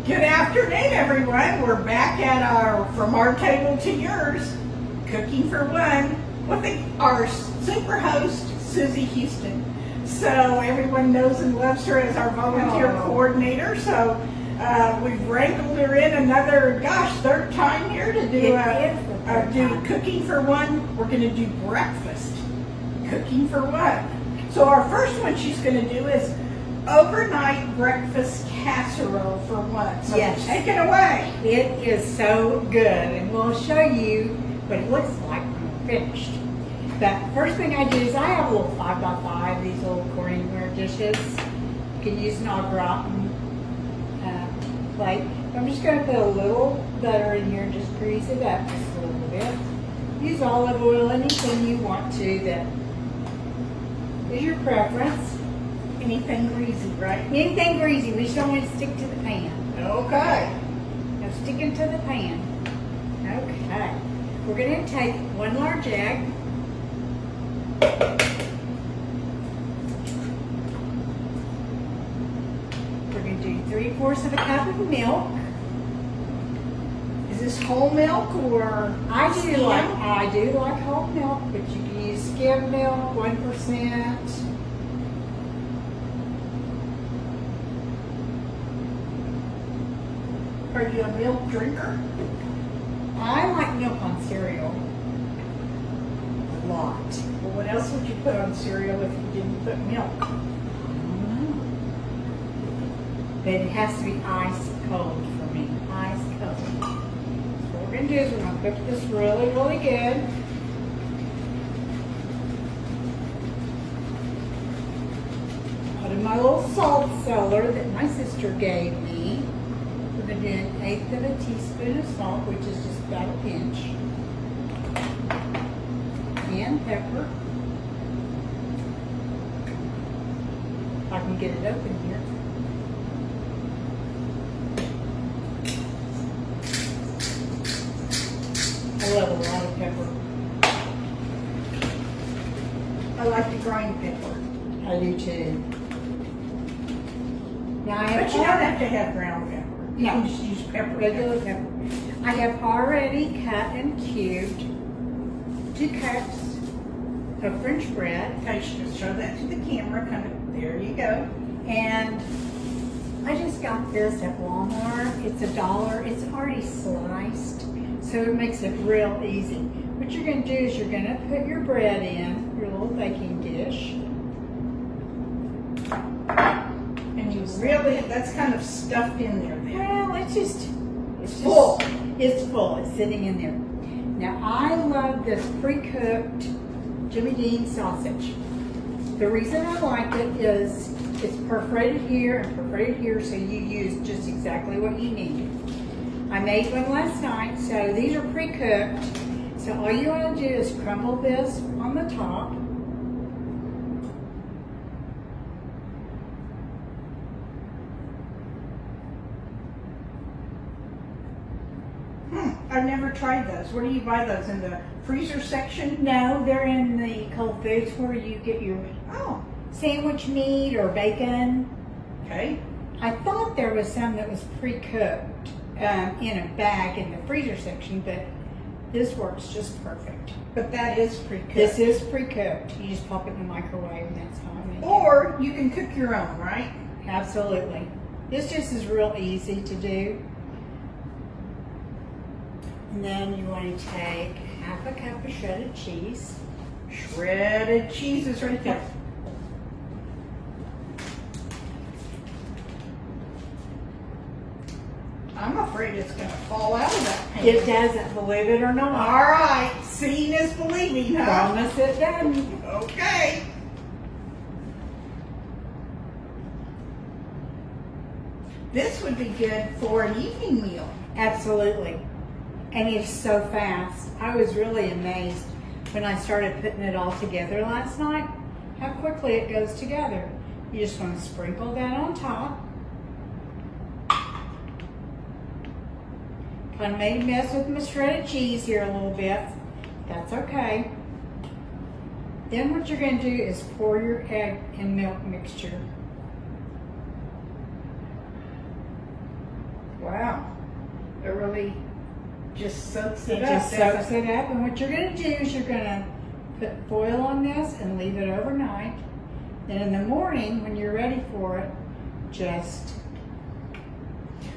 Good afternoon, everyone. We're back at From Our Table to Yours, Cooking for One, with our super host, Susie Houston. So everyone knows and loves her as our volunteer coordinator. So we've wrangled her in another, third time here to do Cooking for One. We're going to do breakfast, Cooking for One. So our first one she's going to do is overnight breakfast casserole for one. So yes. Take it away. It is so good, and we'll show you what it looks like when we're finished. But first thing I do is I have a little 5x5, these little Corningware dishes. You can use an au gratin plate. I'm just going to put a little butter in here and just grease it up just a little bit. Use olive oil, anything you want to that is your preference. Anything greasy, right? Anything greasy, we just don't want to stick to the pan. Okay. Now sticking to the pan. Okay. We're going to take one large egg. We're going to do 3/4 of a cup of milk. Is this whole milk or I do skim? like whole milk, but you can use skim milk, 1%. Are you a milk drinker? I like milk on cereal a lot. Well, what else would you put on cereal if you didn't put milk? I don't know. But it has to be ice cold for me. Ice cold. So what we're going to do is we're going to cook this really, really good. Put in my little salt cellar that my sister gave me. We're going to do 1/8 of a teaspoon of salt, which is just about a pinch. And pepper. If I can get it open here. I love a lot of pepper. I like to grind pepper. I do too. Now I But you don't have to have ground pepper. You No. can just use pepper. regular pepper. I have already cut and cubed 2 cups of French bread, Okay, show that to the camera. There you go. and I just got this at Walmart. It's $1. It's already sliced, so it makes it real easy. What you're going to do is you're going to put your bread in your little baking dish. And you really, that's kind of stuffed in there then. Well, it's full. It's full. It's sitting in there. Now, I love this pre-cooked Jimmy Dean sausage. The reason I like it is it's perforated here and perforated here, so you use just exactly what you need. I made one last night, so these are pre-cooked. So all you want to do is crumble this on the top. I've never tried those. Where do you buy those? In the freezer section? No, they're in the cold foods where you get your Oh, sandwich meat or bacon. okay. I thought there was some that was pre-cooked in a bag in the freezer section, but this works just perfect. But that is pre-cooked. This is pre-cooked. You just pop it in the microwave and that's how I make it. Or you can cook your own, right? Absolutely. This just is real easy to do. And then you want to take 1/2 cup of shredded cheese. Shredded cheese is right there. I'm afraid it's going to fall out of that pan. It doesn't, believe it or not. All right, seeing is believing, huh? Promise it doesn't. Okay. This would be good for an evening meal. Absolutely. And it's so fast. I was really amazed when I started putting it all together last night, how quickly it goes together. You just want to sprinkle that on top. Kind of made a mess with my shredded cheese here a little bit. That's okay. Then what you're going to do is pour your egg and milk mixture. wow. It really just soaks it It up. just doesn't soaks it up, and what you're gonna do is you're gonna put foil on this and leave it overnight. Then in the morning, when you're ready for it, just,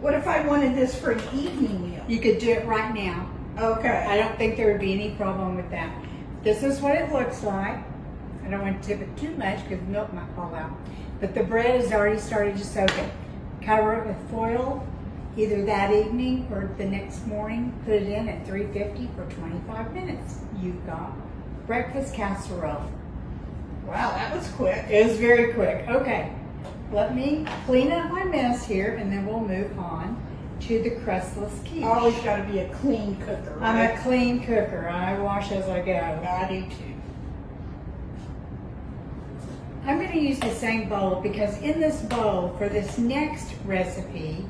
What if I wanted this for an evening meal? you could do it right now. Okay. I don't think there would be any problem with that. This is what it looks like. I don't want to tip it too much because the milk might fall out. But the bread has already started to soak it. Cover it with foil, either that evening or the next morning. Put it in at 350 for 25 minutes. You've got breakfast casserole. Wow, that was quick. It was very quick. Okay, let me clean up my mess here and then we'll move on to the crustless quiche. Always got to be a clean cooker, I'm right? a clean cooker. I wash as I go. I do too. I'm going to use the same bowl because in this bowl for this next recipe,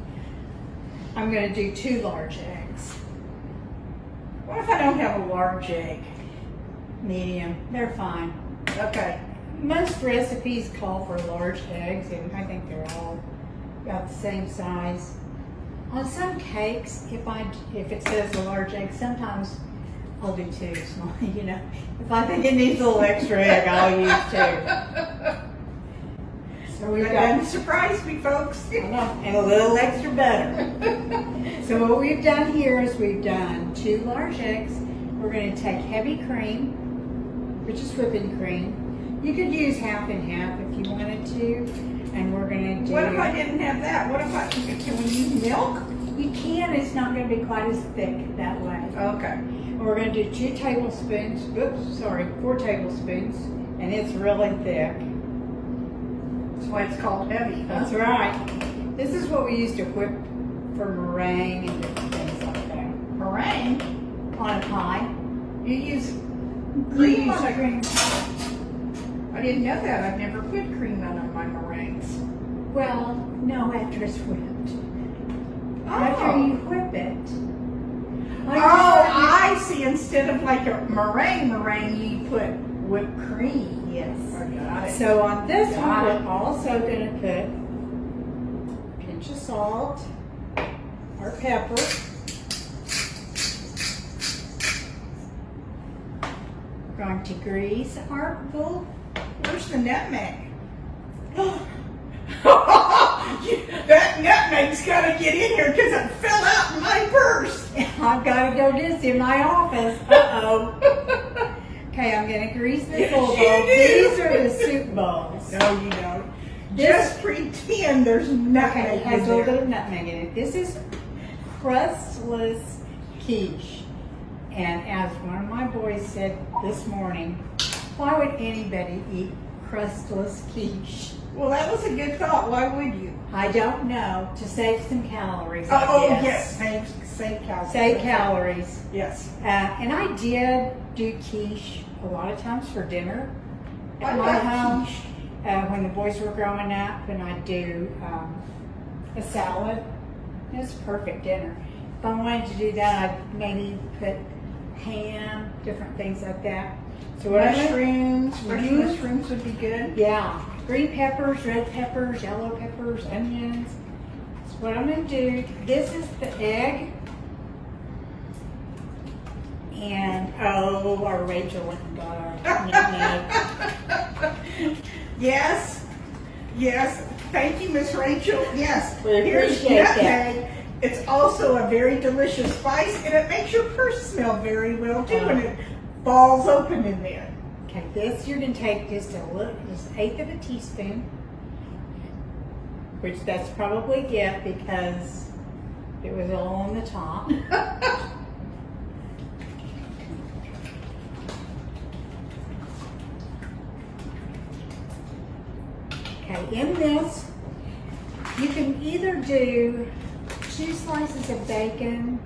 I'm going to do 2 large eggs. What if I don't have a large egg? Medium, they're fine. Okay. Most recipes call for large eggs and I think they're all about the same size. On some cakes, if it says a large egg, sometimes I'll do 2 small, you know. If I think it needs a little extra egg, I'll use 2. So we've That got, doesn't surprise me, folks. I know, and a little extra butter. So what we've done here is we've done 2 large eggs. We're going to take heavy cream, which is whipping cream. You could use half and half if you wanted to. And we're going to do... What if I didn't have that? What if can we use milk? You can, it's not going to be quite as thick that way. Okay. And we're going to do 2 tablespoons, 4 tablespoons, and it's really thick. That's why it's called heavy, huh? That's right. This is what we use to whip for meringue and different things like that. Meringue? On a pie. You use You cream use on it? cream. I didn't know that. I've never put cream on my meringues. Well, no, after it's whipped. Oh. After you whip it. I see. Instead of like a meringue, you put whipped cream. Yes. I got it. So on this Got one, it. we're also going to put a pinch of salt, our pepper, we're going to grease our bowl. Where's the nutmeg? That nutmeg's got to get in here because it fell out in my purse. I've got to go do this in my office. Uh-oh. Okay, I'm going to grease this Yes, little you bowl. do. These are the soup bowls. No, you don't. This- Just pretend there's Okay, nutmeg it has in a little there. bit of nutmeg in it. This is crustless quiche. And as one of my boys said this morning, why would anybody eat crustless quiche? Well, that was a good thought. Why would you? I don't know. To save some calories. Oh, I yes. guess. Save calories. Save calories. Yes. And I did do quiche a lot of times for dinner I at my love home. quiche. When the boys were growing up, and I'd do a salad. It's perfect dinner. If I wanted to do that, I'd maybe put ham, different things like that. So what Mushrooms. Fresh Mhm. mushrooms would be good. Yeah, green peppers, red peppers, yellow peppers, onions. So what I'm going to do, this is the egg. And, our Rachel went and got our nutmeg. Yes. Yes. Thank you, Miss Rachel. Yes. We Here's appreciate that. nutmeg. It's also a very delicious spice, and it makes your purse smell very well too when it falls open in there. Okay, this you're going to take just a little, just 1/8 of a teaspoon, which that's probably it because it was all on the top. Okay, in this, you can either do 2 slices of bacon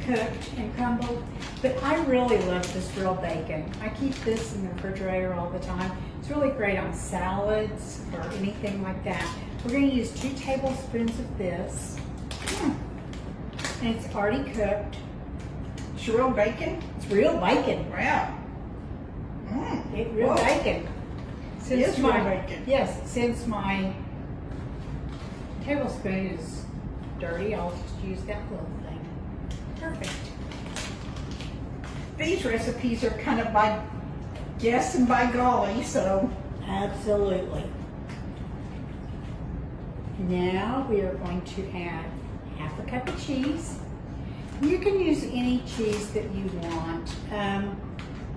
cooked and crumbled, but I really love this real bacon. I keep this in the refrigerator all the time. It's really great on salads or anything like that. We're going to use 2 tablespoons of this. And it's already cooked. It's real bacon. It's real bacon. Wow. Real Whoa. bacon. It's real bacon. Yes, since my tablespoon is dirty, I'll just use that little thing. Perfect. These recipes are kind of by guess and by golly, so. Absolutely. Now we are going to add half a cup of cheese. You can use any cheese that you want.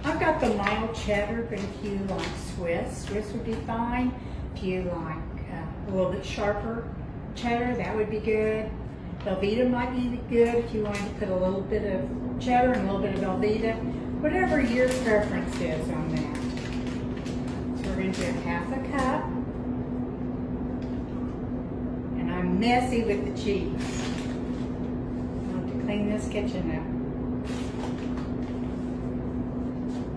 I've got the mild cheddar, but if you like Swiss would be fine. If you like a little bit sharper cheddar, that would be good. Velveeta might be good if you want to put a little bit of cheddar and a little bit of Velveeta. Whatever your preference is on that. So we're going to do half a cup. And I'm messy with the cheese. I'll have to clean this kitchen up.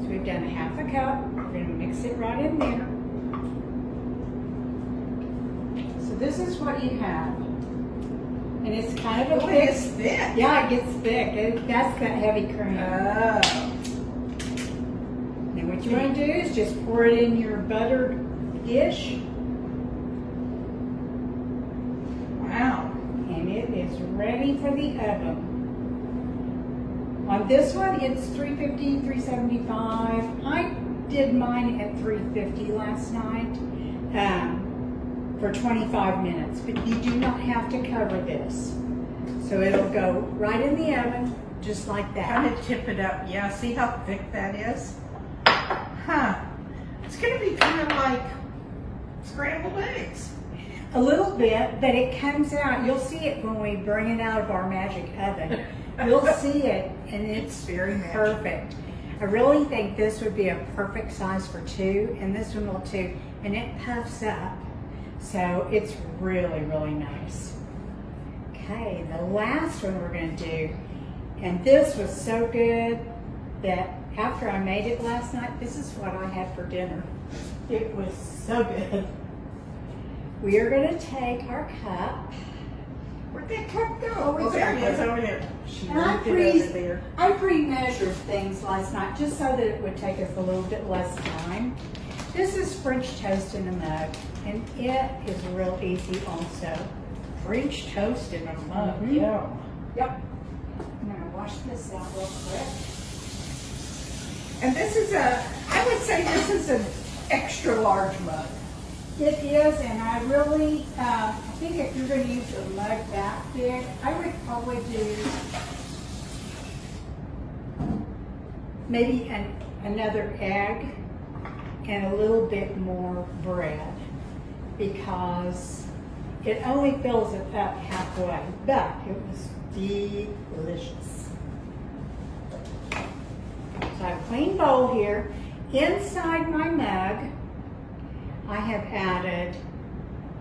So we've done a half a cup. We're going to mix it right in there. So this is what you have. And it's kind of a thick. It's thick. Yeah, it gets thick. That's that heavy cream. Oh. And what you want to do is just pour it in your buttered dish. Wow. And it is ready for the oven. On this one, it's 350, 375. I did mine at 350 last night for 25 minutes, but you do not have to cover this. So it'll go right in the oven, just like that. Kind of tip it up. Yeah, see how thick that is? Huh. It's going to be kind of like scrambled eggs. A little bit, but it comes out. You'll see it when we bring it out of our magic oven. You'll see it, and it's very magic. perfect. I really think this would be a perfect size for two, and this one will too. And it puffs up, so it's really, really nice. Okay, the last one we're going to do, and this was so good that after I made it last night, this is what I had for dinner. It was so good. We are going to take our cup. Where'd that cup go? Oh, there it is over there. She And I moved it over there. pre-measured things last night just so that it would take us a little bit less time. This is French toast in a mug, and it is real easy also. French toast in a mug. Mhm. Yeah. Yep. I'm going to wash this out real quick. And this is I would say this is an extra large mug. It is, and I really, I think if you're going to use a mug that big, I would probably do maybe another egg and a little bit more bread, because it only fills it up halfway, but it was delicious. So I have a clean bowl here. Inside my mug, I have added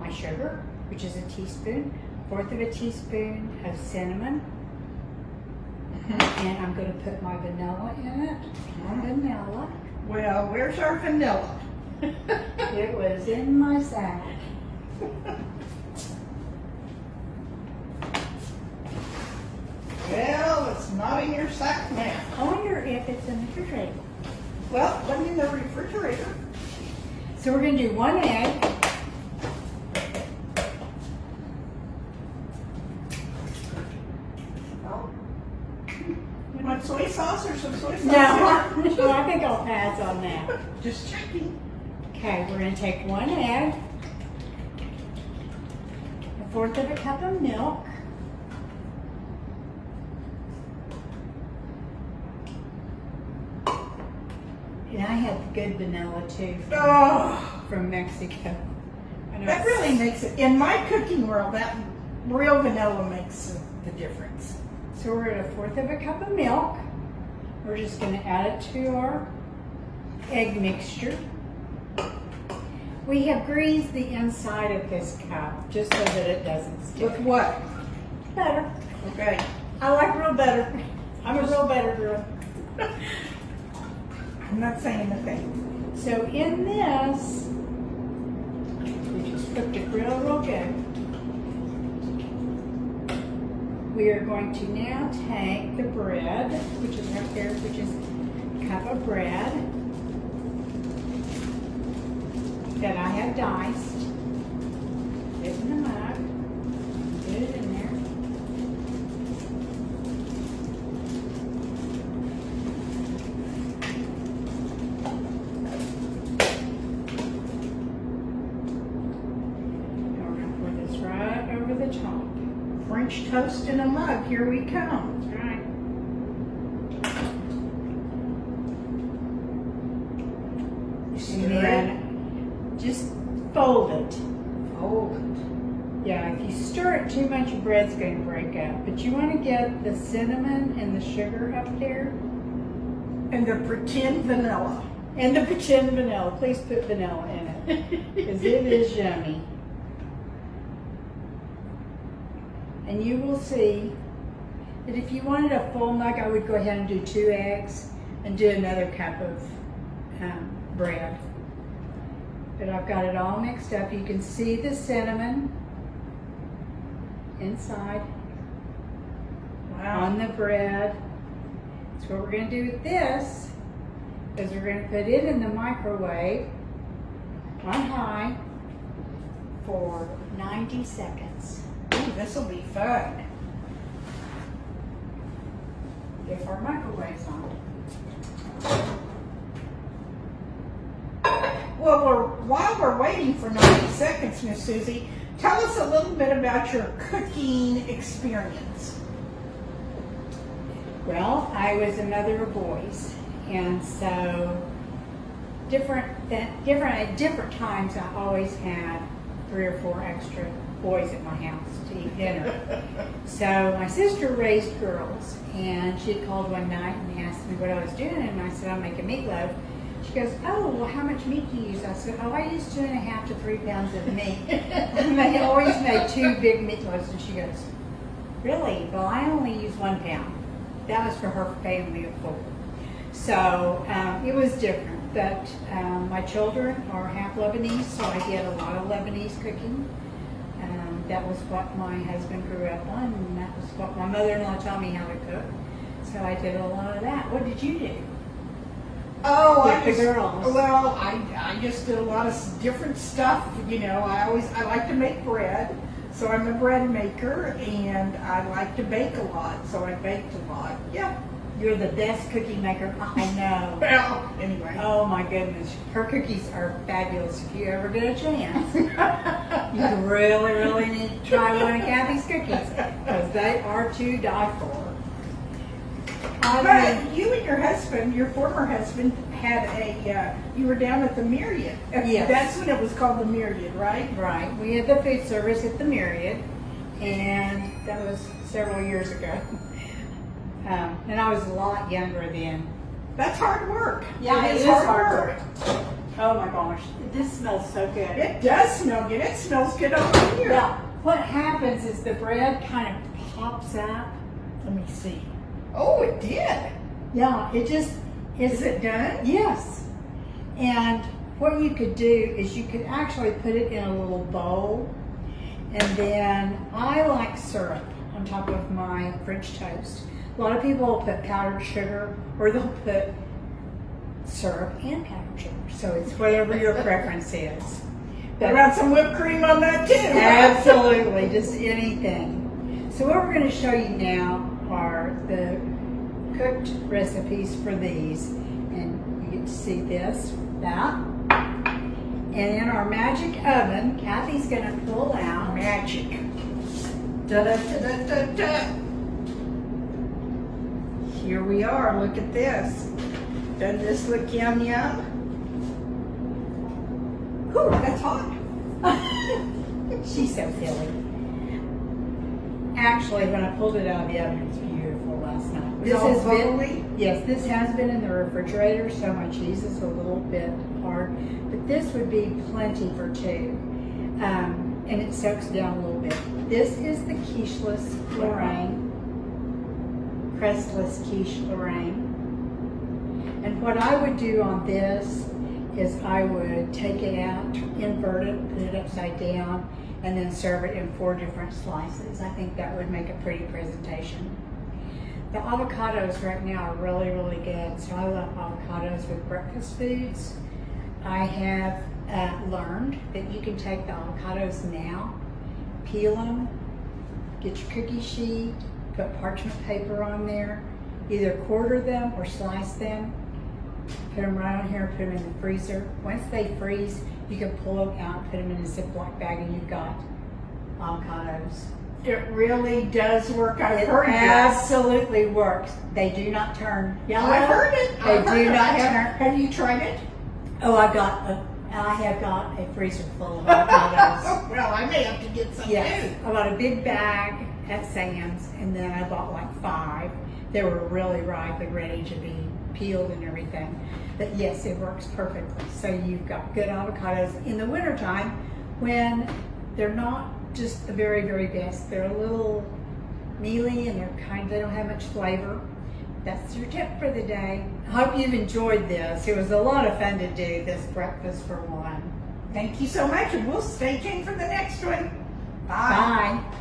my sugar, which is a teaspoon, 1/4 of a teaspoon of cinnamon, and I'm going to put my vanilla in it. Vanilla. Well, where's our vanilla? It was in my sack. Well, it's not in your sack now. I wonder if it's in the refrigerator. Well, let me in the refrigerator. So we're going to do one egg. Oh. You want soy sauce or some soy sauce? No, I think I'll pass on that. Just checking. Okay, we're going to take one egg, 1/4 of a cup of milk, and I had good vanilla too from Mexico. I know That really makes it, in my cooking world, that real vanilla makes the difference. So we're at 1/4 of a cup of milk. We're just going to add it to our egg mixture. We have greased the inside of this cup just so that it doesn't stick. With what? Butter. Okay. I like real butter. I'm a real butter girl. I'm not saying a thing. So in this, we just cooked it real good. We are going to now take the bread, which is right there, which is a cup of bread that I have diced. Put it in the mug. Put it in there. French toast in a mug. Here we come. That's right. And then just fold it. Fold it. Yeah, if you stir it too much, your bread's going to break up. But you want to get the cinnamon and the sugar up there. And the pretend vanilla. And the pretend vanilla. Please put vanilla in it, because it is yummy. And you will see that if you wanted a full mug, I would go ahead and do 2 eggs and do another cup of bread. But I've got it all mixed up. You can see the cinnamon inside on the bread. So what we're going to do with this is we're going to put it in the microwave on high for 90 seconds. Ooh, this will be fun. If our microwave's on. Well, while we're waiting for 90 seconds, Miss Susie, tell us a little bit about your cooking experience. Well, I was a mother of boys, and so at different times I always had 3 or 4 extra boys at my house to eat dinner. So my sister raised girls, and she had called one night and asked me what I was doing, and I said, I'm making meatloaf. She goes, oh, well, how much meat do you use? I said, oh, I use 2.5 to 3 pounds of meat. And they always made 2 big meatloaves, and she goes, really? Well, I only use 1 pound. That was for her family of 4. So it was different, but my children are half Lebanese, so I did a lot of Lebanese cooking. That was what my husband grew up on, and that was what my mother-in-law taught me how to cook. So I did a lot of that. What did you do? Oh, With the girls. Well, I just did a lot of different stuff. You know, I like to make bread, so I'm a bread maker, and I like to bake a lot, so I baked a lot. Yeah. You're the best cookie maker I know. Well, anyway. Oh my goodness, her cookies are fabulous. If you ever get a chance, you really, really need to try one of Kathy's cookies, because they are to die for. But you and your husband, your former husband, had you were down at the Myriad. Yes. That's when it was called the Myriad, right? Right. We had the food service at the Myriad, and that was several years ago. And I was a lot younger then. That's hard work. Yeah, it is hard hard work. Oh my gosh, this smells so good. It does smell good. It smells good over here. Yeah. What happens is the bread kind of pops up. Let me see. Oh, it did. Yeah, it just Is it done? Yes. And what you could do is you could actually put it in a little bowl, and then I like syrup on top of my French toast. A lot of people will put powdered sugar, or they'll put syrup and powdered sugar. So it's whatever your preference is. What about some whipped cream on that too? Absolutely, just anything. So what we're going to show you now are the cooked recipes for these. And you get to see this, that. And in our magic oven, Kathy's going to pull out Magic. Da da da da da da. Here we are. Look at this. Doesn't this look yum yum? Whew, that's hot. She's so silly. Actually, when I pulled it out of the oven, it was beautiful last night. This is bubbly? Yes, this has been in the refrigerator, so my cheese is a little bit hard. But this would be plenty for 2. And it soaks down a little bit. This is the quiche-less Lorraine. Crustless quiche Lorraine. And what I would do on this is I would take it out, invert it, put it upside down, and then serve it in 4 different slices. I think that would make a pretty presentation. The avocados right now are really, really good. So I love avocados with breakfast foods. I have learned that you can take the avocados now, peel them, get your cookie sheet, put parchment paper on there, either quarter them or slice them, put them right on here, put them in the freezer. Once they freeze, you can pull them out, put them in a Ziploc bag, and you've got avocados. It really does work. I've It heard that. absolutely works. They do not turn yellow. I've heard it. They I've heard do it. not turn. Have you tried it? Oh, I have got a freezer full of avocados. Well, I may have to get some Yes, too. I bought a big bag at Sam's, and then I bought like 5. They were really ripe and ready to be peeled and everything. But yes, it works perfectly. So you've got good avocados in the wintertime when they're not just the very, very best. They're a little mealy and they don't have much flavor. That's your tip for the day. I hope you've enjoyed this. It was a lot of fun to do this breakfast for one. Thank you so much, and we'll stay tuned for the next one. Bye. Bye.